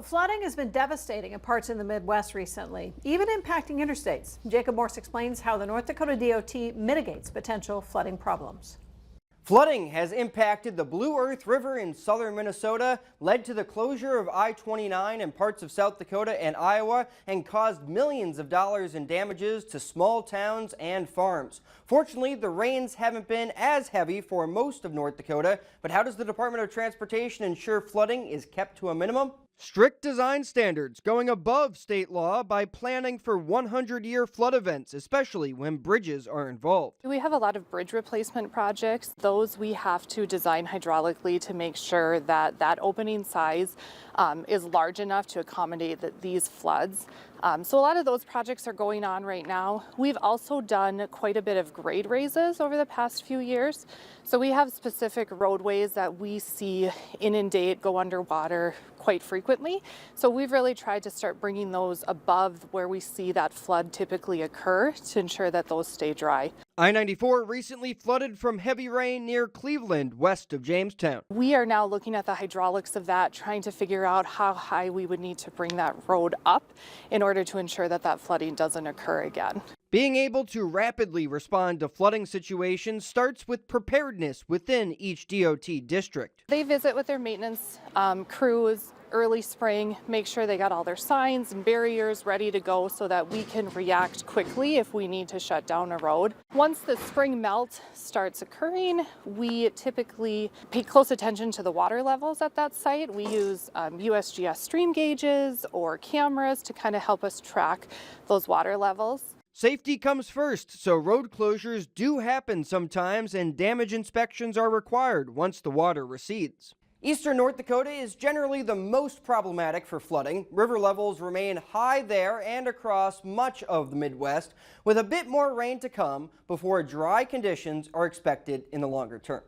Flooding has been devastating in parts of the Midwest recently, even impacting interstates. Jacob Morse explains how the North Dakota DOT mitigates potential flooding problems. Flooding has impacted the Blue Earth River in southern Minnesota, led to the closure of I-29 in parts of South Dakota and Iowa, and caused millions of dollars in damages to small towns and farms. Fortunately, the rains haven't been as heavy for most of North Dakota, but how does the Department of Transportation ensure flooding is kept to a minimum? Strict design standards, going above state law by planning for 100-year flood events, especially when bridges are involved. We have a lot of bridge replacement projects. Those we have to design hydraulically to make sure that that opening size is large enough to accommodate these floods. So a lot of those projects are going on right now. We've also done quite a bit of grade raises over the past few years. So we have specific roadways that we see inundate, go underwater quite frequently. So we've really tried to start bringing those above where we see that flood typically occur to ensure that those stay dry. I-94 recently flooded from heavy rain near Cleveland, west of Jamestown. We are now looking at the hydraulics of that, trying to figure out how high we would need to bring that road up in order to ensure that that flooding doesn't occur again. Being able to rapidly respond to flooding situations starts with preparedness within each DOT district. They visit with their maintenance crews early spring, make sure they got all their signs and barriers ready to go so that we can react quickly if we need to shut down a road. Once the spring melt starts occurring, we typically pay close attention to the water levels at that site. We use USGS stream gauges or cameras to kind of help us track those water levels. Safety comes first, so road closures do happen sometimes and damage inspections are required once the water recedes. Eastern North Dakota is generally the most problematic for flooding. River levels remain high there and across much of the Midwest, with a bit more rain to come before dry conditions are expected in the longer term.